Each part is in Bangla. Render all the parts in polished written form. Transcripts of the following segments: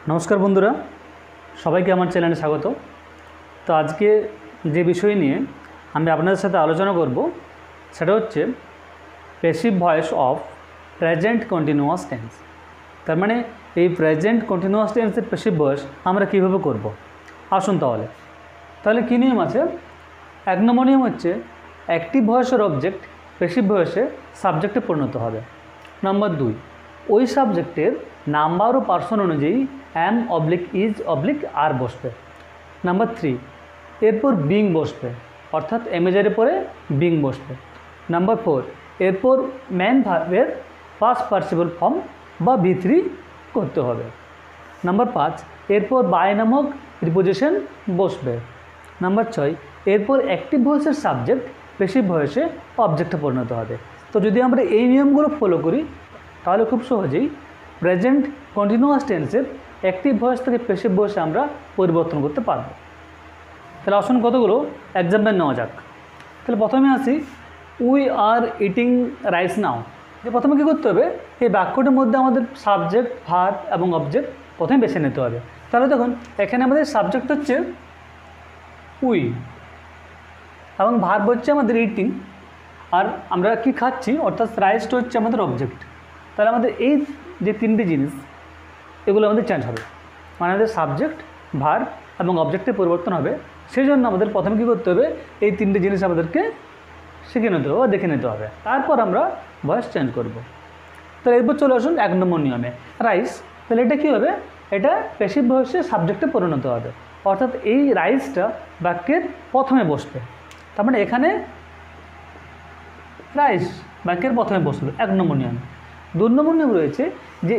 नमस्कार बंधुरा सबाइके आमार चैनेले स्वागत। तो आज के जे विषय निये आमि आपनादेर साथे आलोचना करब सेटा होच्छे passive voice of present continuous tense. तार माने এই প্রেজেন্ট কন্টিনিউয়াস টেন্সের প্যাসিভ ভয়েস আমরা কিভাবে করব আসুন তাহলে কি নিয়ম আছে। এক নম্বর নিয়ম হচ্ছে অ্যাক্টিভ ভয়েসের অবজেক্ট প্যাসিভ ভয়েসে সাবজেক্টে পরিণত হবে। নাম্বার 2 ওই সাবজেক্টের নাম্বার ও পার্সন অনুযায়ী এম অবলিক ইজ অবলিক আর বসবে। নাম্বার 3 এরপর বিং বসবে অর্থাৎ এমেজারের পরে বিং বসবে। নাম্বার 4 এরপর ম্যান ভার্বের পাস্ট পার্টিসিপল ফর্ম বা V3 করতে হবে। নাম্বার 5 এরপর বাই নামক প্রিপোজিশন বসবে। নাম্বার 6 এরপর অ্যাক্টিভ ভয়েসের সাবজেক্ট প্যাসিভ ভয়েসে অবজেক্টে পরিণত হবে। তো যদি আমরা এই নিয়মগুলো ফলো করি তাহলে খুব সহজেই প্রেজেন্ট কন্টিনিউয়াস টেন্সের অ্যাক্টিভ ভয়েস থেকে প্যাসিভ ভয়েসে আমরা পরিবর্তন করতে পারব। তাহলে আসুন কতগুলো এক্সাম্পল নেওয়া যাক। তাহলে প্রথমে আসি উই আর ইটিং রাইস নাও। যে প্রথমে কী করতে হবে এই বাক্যটির মধ্যে আমাদের সাবজেক্ট ভার্ব এবং অবজেক্ট প্রথমে বেছে নিতে হবে। তাহলে দেখুন এখানে আমাদের সাবজেক্ট হচ্ছে উই এবং ভার্ব হচ্ছে আমাদের ইটিং আর আমরা কি খাচ্ছি অর্থাৎ রাইসটা হচ্ছে আমাদের অবজেক্ট। তাহলে আমাদের এই যে তিনটি জিনিস এগুলো আমাদের চেঞ্জ হবে, মানে আমাদের সাবজেক্ট ভার্ব এবং অবজেক্টের পরিবর্তন হবে। সেই জন্য আমাদের প্রথমে কী করতে হবে এই তিনটি জিনিস আমাদেরকে শিখে নিতে হবে বা দেখে নিতে হবে, তারপর আমরা ভয়েস চেঞ্জ করব। তাহলে এরপর চলে আসুন এক নম্বর নিয়মে রাইস। তাহলে এটা কী হবে, এটা প্যাসিভ ভয়েসে সাবজেক্টে পরিণত হবে অর্থাৎ এই রাইসটা বাক্যের প্রথমে বসবে। তার মানে এখানে রাইস বাক্যের প্রথমে বসবে এক নম্বর নিয়মে। 2 নম্বর নিয়ম রয়েছে যে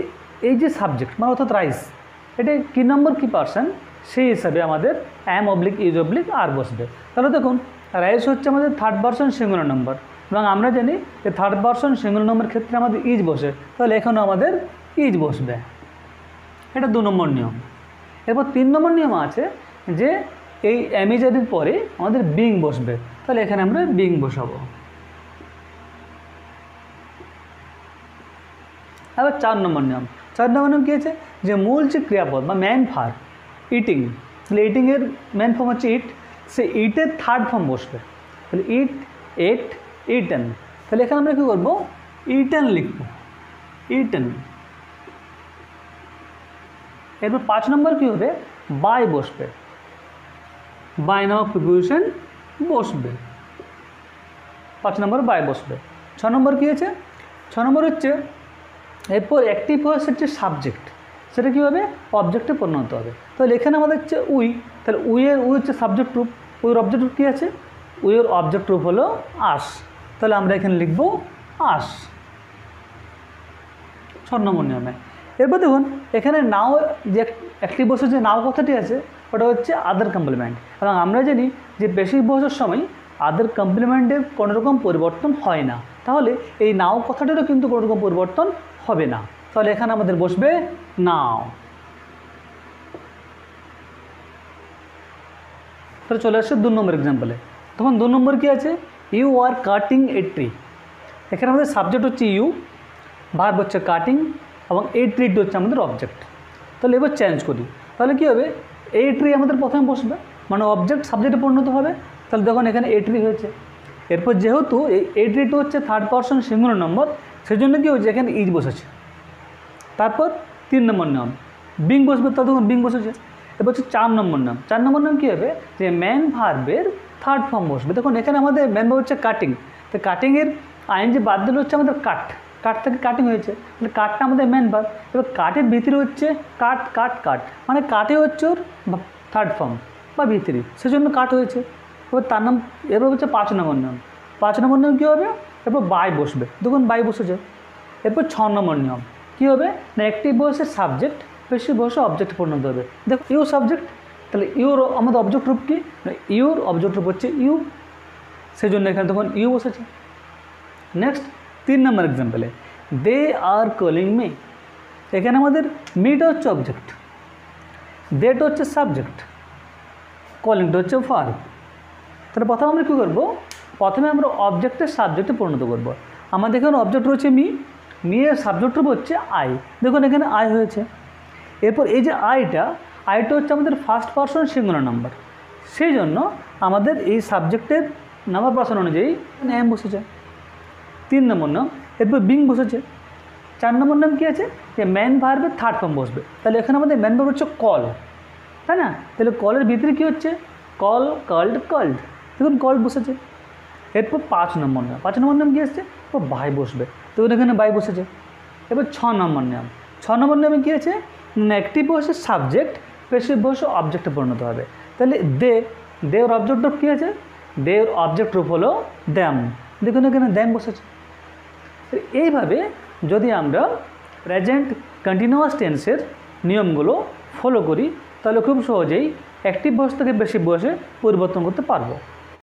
এই যে সাবজেক্ট মানে অর্থাৎ রাইস এটা কি নম্বর কি পার্সন সেই হিসাবে আমাদের এম অবলিক ইজ অবলিক আর বসবে। তাহলে দেখুন রাইস হচ্ছে আমাদের থার্ড পার্সন সিঙ্গুলার নম্বর এবং আমরা জানি যে থার্ড পার্সন সিঙ্গুলার নম্বর ক্ষেত্রে আমাদের ইজ বসে, তাহলে এখানেও আমাদের ইজ বসবে। এটা 2 নম্বর নিয়ম। এরপর 3 নম্বর নিয়ম আছে যে এই এমিজারির পরে আমাদের বিং বসবে, তাহলে এখানে আমরা বিং বসাবো। আবার 4 নম্বর নিয়ম। 4 নম্বর নিয়ম কী আছে যে মূল যে ক্রিয়াপদ বা ম্যান ভার্ব ইটিং, তাহলে ইটিংয়ের ম্যান ফর্ম হচ্ছে ইট, সে ইটের থার্ড ফর্ম বসবে। তাহলে ইট এট ইটেন, তাহলে এখানে আমরা কী করবো ইটেন লিখব ইটেন। এরপর 5 নম্বর কী হবে বাই বসবে, বাই নামক প্রিপোজিশন বসবে। 5 নম্বর বাই বসবে। 6 নম্বর কী আছে 6 নম্বর হচ্ছে এরপর অ্যাক্টিভ ভয়েসের যে সাবজেক্ট সেটা কী হবে অবজেক্টে পরিণত হবে। তাহলে এখানে আমাদের হচ্ছে উই, তাহলে উই হচ্ছে সাবজেক্ট রূপ, উইয়ের অবজেক্ট রূপ কী আছে উইয়ের অবজেক্ট রূপ হলো আস, তাহলে আমরা এখানে লিখব আস 6 নম্বর নিয়মে। এরপর দেখুন এখানে নাও যে অ্যাক্টিভ ভয়েসের যে নাও কথাটি আছে ওটা হচ্ছে আদার কমপ্লিমেন্ট এবং আমরা জানি যে প্যাসিভ ভয়েসের সময় আদার কমপ্লিমেন্টের কোনো রকম পরিবর্তন হয় না, তাহলে এই নাও কথাটিরও কিন্তু কোনো রকম পরিবর্তন হবে না, তাহলে এখানে আমাদের বসবে নাও। তাহলে চলে আসছে 2 নম্বর এক্সাম্পলে। তখন 2 নম্বর কী আছে you are cutting a tree. এখানে আমাদের সাবজেক্ট হচ্ছে ইউ, ভার্ব হচ্ছে কাটিং এবং এই ট্রিটি হচ্ছে আমাদের অবজেক্ট। তাহলে এবার চেঞ্জ করি, তাহলে কী হবে এই ট্রি আমাদের প্রথমে বসবে মানে অবজেক্ট সাবজেক্টে পরিণত হবে। তাহলে দেখুন এখানে এই ট্রি হয়েছে। এরপর যেহেতু এই ট্রিটি হচ্ছে থার্ড পার্সন সিঙ্গুলার নম্বর সেই জন্য কী হয়েছে এখানে ইজ বসেছে। তারপর 3 নম্বর নিয়ম বিং বসবে, তাহলে দেখুন বিং বসেছে। এবার হচ্ছে 4 নম্বর নাম। 4 নম্বর নাম কী হবে যে ম্যান ভার্বের থার্ড ফর্ম বসবে। দেখুন এখানে আমাদের ম্যান ভার্ব হচ্ছে কাটিং, তো কাটিংয়ের আইএনজি বাদ দিলে হচ্ছে আমাদের কাট, কাট থেকে কাটিং হয়েছে, তাহলে কাটটা আমাদের ম্যান ভার্ব। এবার কাটের ভিতরে হচ্ছে কাট কাট কাট মানে কাটে হচ্ছে ওর থার্ড ফর্ম বা ভিতরে সেজন্য কাট হয়েছে। এবার তার নাম এরপর হচ্ছে 5 নম্বর নাম। 5 নম্বর নিয়ম কী হবে এরপর বাই বসবে, দেখুন বাই বসেছে। এরপর 6 নম্বর নিয়ম কী হবে না অ্যাক্টিভ ভয়েসের সাবজেক্ট প্যাসিভ ভয়েসে অবজেক্ট পরিণত হবে। দেখো ইউ সাবজেক্ট, তাহলে ইউর আমাদের অবজেক্ট রূপ কি ইউর অবজেক্ট রূপ হচ্ছে ইউ, সেই জন্য এখানে তখন ইউ বসেছে। নেক্সট 3 নম্বর এক্সাম্পলে দে আর কলিং মি। এখানে আমাদের মিটা হচ্ছে অবজেক্ট, দেটা হচ্ছে সাবজেক্ট, কলিংটা হচ্ছে ভার্ব। তাহলে প্রথমে আমরা কী করবো প্রথমে আমরা অবজেক্টের সাবজেক্টে পরিণত করবো। আমাদের এখানে অবজেক্ট রয়েছে মি, মি এর সাবজেক্ট রূপ হচ্ছে আই, দেখুন এখানে আই হয়েছে। এরপর এই যে আইটা হচ্ছে আমাদের ফার্স্ট পারসন সিঙ্গুলার নাম্বার, সেই জন্য আমাদের এই সাবজেক্টের নাম্বার পারসন অনুযায়ী এম বসেছে 3 নম্বর নাম। এরপর বিং বসেছে 4 নম্বর নাম কী আছে, যে ম্যান ভার্বের থার্ড ফর্ম বসবে। তাহলে এখানে আমাদের ম্যান ভার্ব হচ্ছে কল, তাই না? তাহলে কলের ভিতরে কী হচ্ছে, কল, কল্ড, কল্ড, দেখুন কল্ড বসেছে। এরপর 5 নম্বর নাম, 5 নম্বর নাম কী আসছে, ও ভাই বসবে, দেখুন এখানে বাই বসেছে। এবার 6 নম্বর নাম, 6 নম্বর নামে কী আছে, অ্যাক্টিভ বসে সাবজেক্ট, প্যাসিভ বসে অবজেক্টে পরিণত হবে। তাহলে দেওর অবজেক্ট রূপ কী আছে, দেওর অবজেক্ট রূপ হলো দ্যাম, দেখুন এখানে দ্যাম বসেছে। এইভাবে যদি আমরা প্রেজেন্ট কন্টিনিউয়াস টেন্সের নিয়মগুলো ফলো করি তাহলে খুব সহজেই অ্যাক্টিভ বয়স থেকে বেশি বয়সে পরিবর্তন করতে পারবো।